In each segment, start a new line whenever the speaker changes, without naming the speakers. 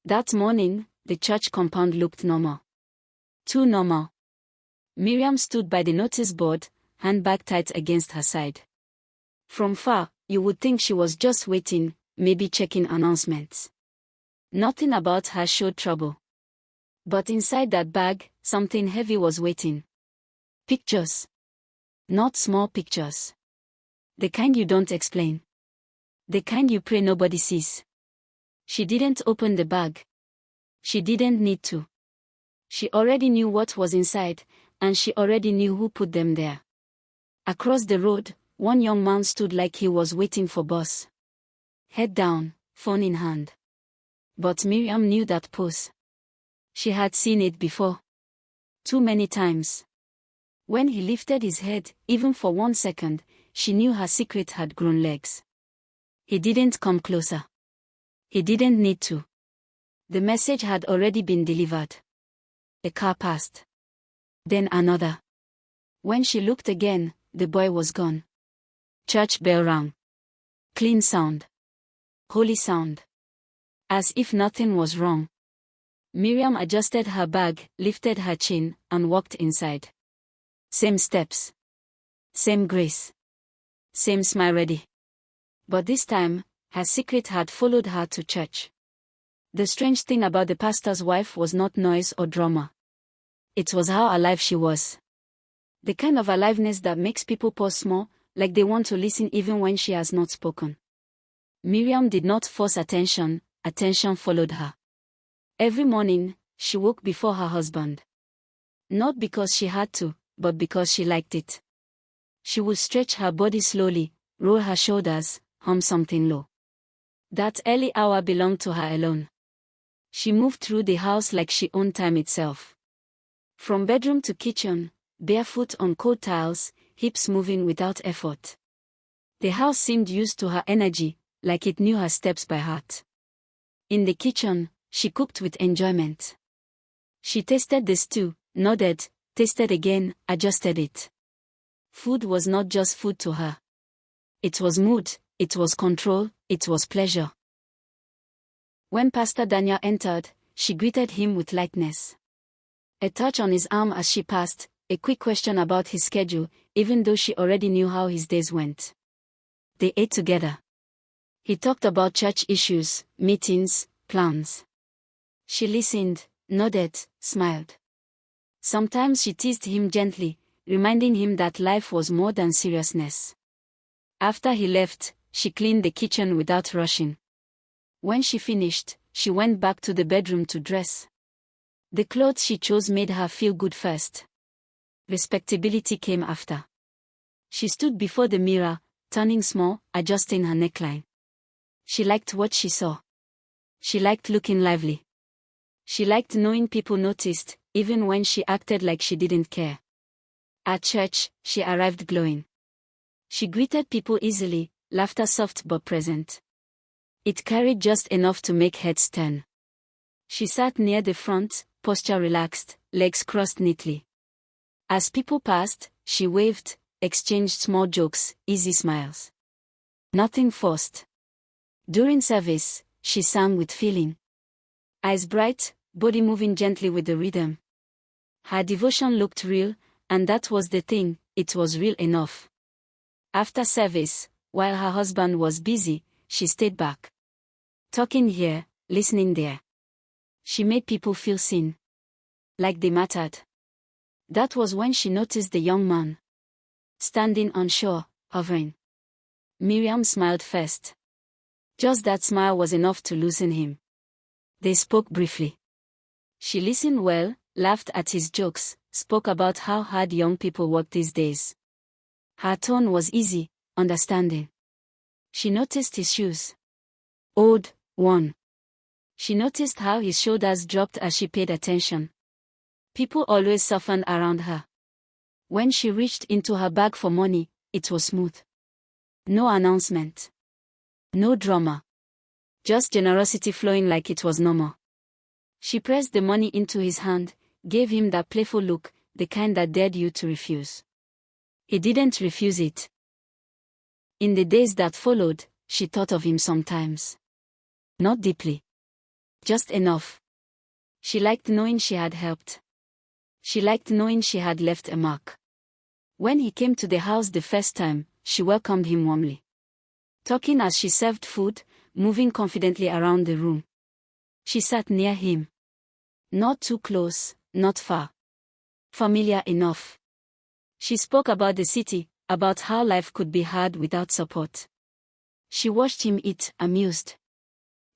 That morning, the church compound looked normal. Too normal. Miriam stood by the notice board, handbag tight against her side. From far, you would think she was just waiting, maybe checking announcements. Nothing about her showed trouble. But inside that bag, something heavy was waiting. Pictures. Not small pictures. The kind you don't explain. The kind you pray nobody sees. She didn't open the bag. She didn't need to. She already knew what was inside, and she already knew who put them there. Across the road, one young man stood like he was waiting for bus. Head down, phone in hand. But Miriam knew that pose. She had seen it before. Too many times. When he lifted his head, even for 1 second, she knew her secret had grown legs. He didn't come closer. He didn't need to. The message had already been delivered. A car passed. Then another. When she looked again, the boy was gone. Church bell rang. Clean sound. Holy sound. As if nothing was wrong. Miriam adjusted her bag, lifted her chin, and walked inside. Same steps. Same grace. Same smile ready. But this time, her secret had followed her to church. The strange thing about the pastor's wife was not noise or drama. It was how alive she was. The kind of aliveness that makes people pause small, like they want to listen even when she has not spoken. Miriam did not force attention, attention followed her. Every morning, she woke before her husband. Not because she had to, but because she liked it. She would stretch her body slowly, roll her shoulders, hum something low. That early hour belonged to her alone. She moved through the house like she owned time itself. From bedroom to kitchen, barefoot on cold tiles, hips moving without effort. The house seemed used to her energy, like it knew her steps by heart. In the kitchen, she cooked with enjoyment. She tasted the stew, nodded, tasted again, adjusted it. Food was not just food to her. It was mood, it was control, it was pleasure. When Pastor Daniel entered, she greeted him with lightness. A touch on his arm as she passed, a quick question about his schedule, even though she already knew how his days went. They ate together. He talked about church issues, meetings, plans. She listened, nodded, smiled. Sometimes she teased him gently, reminding him that life was more than seriousness. After he left, she cleaned the kitchen without rushing. When she finished, she went back to the bedroom to dress. The clothes she chose made her feel good first. Respectability came after. She stood before the mirror, turning small, adjusting her neckline. She liked what she saw. She liked looking lively. She liked knowing people noticed, even when she acted like she didn't care. At church, she arrived glowing. She greeted people easily, laughter soft but present. It carried just enough to make heads turn. She sat near the front, posture relaxed, legs crossed neatly. As people passed, she waved, exchanged small jokes, easy smiles. Nothing forced. During service, she sang with feeling. Eyes bright, body moving gently with the rhythm. Her devotion looked real, and that was the thing, it was real enough. After service, while her husband was busy, she stayed back. Talking here, listening there. She made people feel seen. Like they mattered. That was when she noticed the young man. Standing on shore, hovering. Miriam smiled first. Just that smile was enough to loosen him. They spoke briefly. She listened well, laughed at his jokes, spoke about how hard young people work these days. Her tone was easy, understanding. She noticed his shoes. Old, worn. She noticed how his shoulders dropped as she paid attention. People always softened around her. When she reached into her bag for money, it was smooth. No announcement. No drama. Just generosity flowing like it was normal. She pressed the money into his hand, gave him that playful look, the kind that dared you to refuse. He didn't refuse it. In the days that followed, she thought of him sometimes. Not deeply. Just enough. She liked knowing she had helped. She liked knowing she had left a mark. When he came to the house the first time, she welcomed him warmly. Talking as she served food, moving confidently around the room. She sat near him. Not too close, not far. Familiar enough. She spoke about the city, about how life could be hard without support. She watched him eat, amused.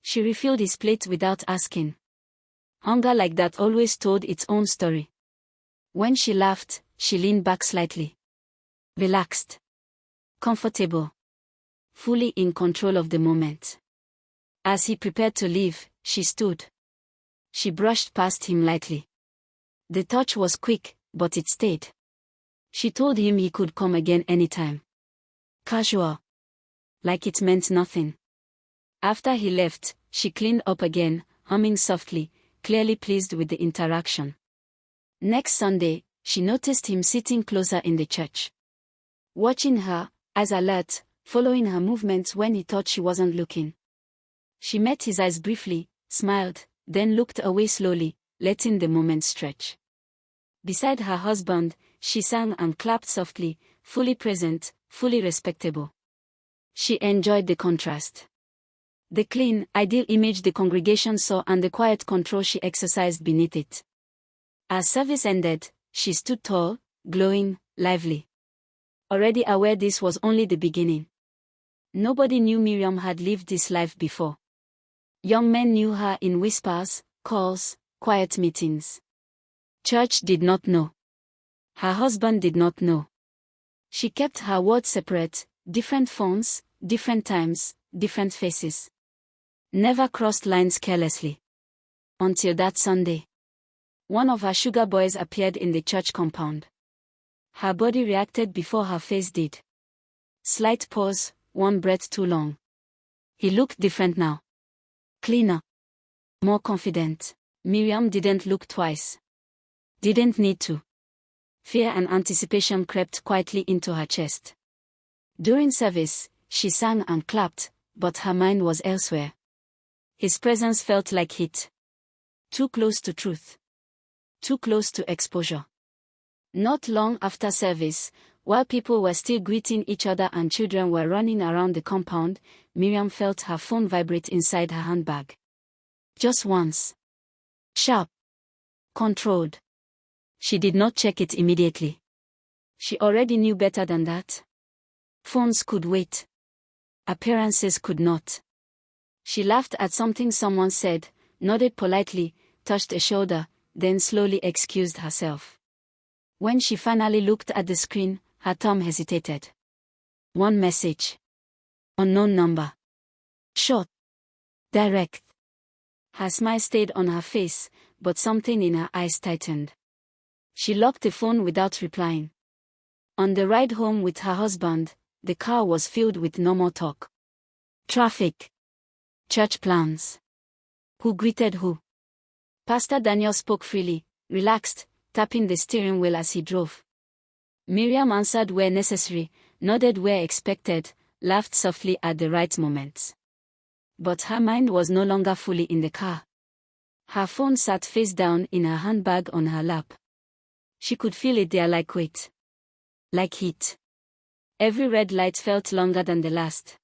She refilled his plate without asking. Hunger like that always told its own story. When she laughed, she leaned back slightly. Relaxed. Comfortable. Fully in control of the moment. As he prepared to leave, she stood. She brushed past him lightly. The touch was quick, but it stayed. She told him he could come again anytime. Casual. Like it meant nothing. After he left, she cleaned up again, humming softly, clearly pleased with the interaction. Next Sunday, she noticed him sitting closer in the church. Watching her, eyes alert, following her movements when he thought she wasn't looking. She met his eyes briefly, smiled, then looked away slowly, letting the moment stretch. Beside her husband, she sang and clapped softly, fully present, fully respectable. She enjoyed the contrast. The clean, ideal image the congregation saw and the quiet control she exercised beneath it. As service ended, she stood tall, glowing, lively. Already aware this was only the beginning. Nobody knew Miriam had lived this life before. Young men knew her in whispers, calls, quiet meetings. Church did not know. Her husband did not know. She kept her words separate, different phones, different times, different faces. Never crossed lines carelessly. Until that Sunday. One of her sugar boys appeared in the church compound. Her body reacted before her face did. Slight pause, one breath too long. He looked different now. Cleaner. More confident. Miriam didn't look twice. Didn't need to. Fear and anticipation crept quietly into her chest. During service, she sang and clapped, but her mind was elsewhere. His presence felt like heat. Too close to truth. Too close to exposure. Not long after service, while people were still greeting each other and children were running around the compound, Miriam felt her phone vibrate inside her handbag. Just once. Sharp. Controlled. She did not check it immediately. She already knew better than that. Phones could wait. Appearances could not. She laughed at something someone said, nodded politely, touched a shoulder, then slowly excused herself. When she finally looked at the screen, her thumb hesitated. One message. Unknown number. Short. Direct. Her smile stayed on her face, but something in her eyes tightened. She locked the phone without replying. On the ride home with her husband, the car was filled with normal talk. Traffic. Church plans. Who greeted who? Pastor Daniel spoke freely, relaxed, tapping the steering wheel as he drove. Miriam answered where necessary, nodded where expected, laughed softly at the right moments. But her mind was no longer fully in the car. Her phone sat face down in her handbag on her lap. She could feel it there like weight. Like heat. Every red light felt longer than the last.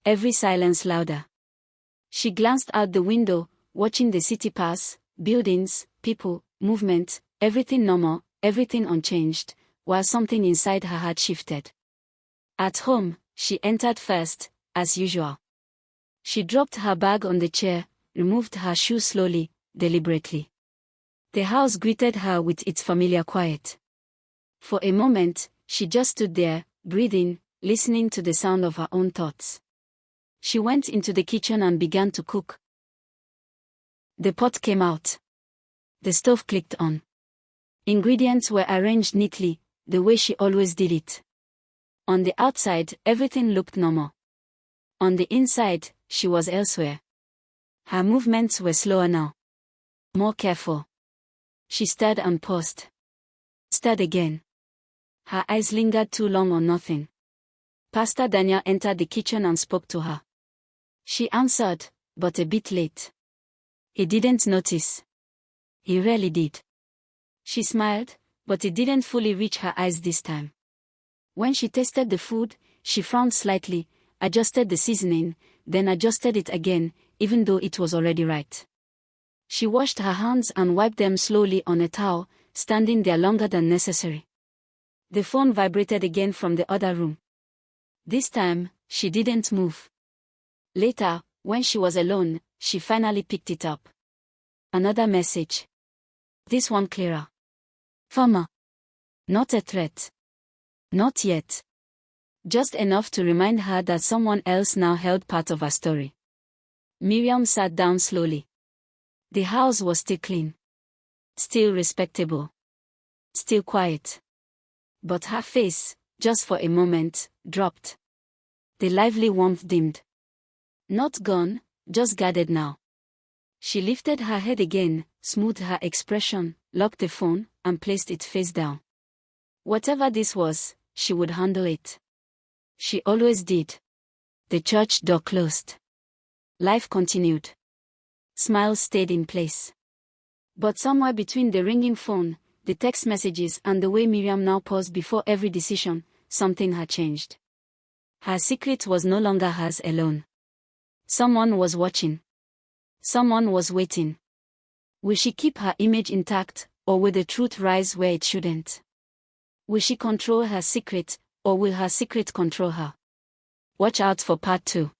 Every silence louder. She glanced out the window, watching the city pass, buildings, people, movement, everything normal, everything unchanged, while something inside her had shifted. At home, she entered first, as usual. She dropped her bag on the chair, removed her shoes slowly, deliberately. The house greeted her with its familiar quiet. For a moment, she just stood there, breathing, listening to the sound of her own thoughts. She went into the kitchen and began to cook. The pot came out. The stove clicked on. Ingredients were arranged neatly, the way she always did it. On the outside, everything looked normal. On the inside, she was elsewhere. Her movements were slower now. More careful. She stirred and paused. Stirred again. Her eyes lingered too long on nothing. Pastor Daniel entered the kitchen and spoke to her. She answered, but a bit late. He didn't notice. He really did. She smiled, but it didn't fully reach her eyes this time. When she tasted the food, she frowned slightly, adjusted the seasoning, then adjusted it again, even though it was already right. She washed her hands and wiped them slowly on a towel, standing there longer than necessary. The phone vibrated again from the other room. This time, she didn't move. Later, when she was alone, she finally picked it up. Another message. This one clearer. Farmer. Not a threat. Not yet. Just enough to remind her that someone else now held part of her story. Miriam sat down slowly. The house was still clean. Still respectable. Still quiet. But her face, just for a moment, dropped. The lively warmth dimmed. Not gone, just guarded now. She lifted her head again, smoothed her expression, locked the phone, and placed it face down. Whatever this was, she would handle it. She always did. The church door closed. Life continued. Smiles stayed in place. But somewhere between the ringing phone, the text messages, and the way Miriam now paused before every decision, something had changed. Her secret was no longer hers alone. Someone was watching. Someone was waiting. Will she keep her image intact, or will the truth rise where it shouldn't? Will she control her secret, or will her secret control her? Watch out for part 2.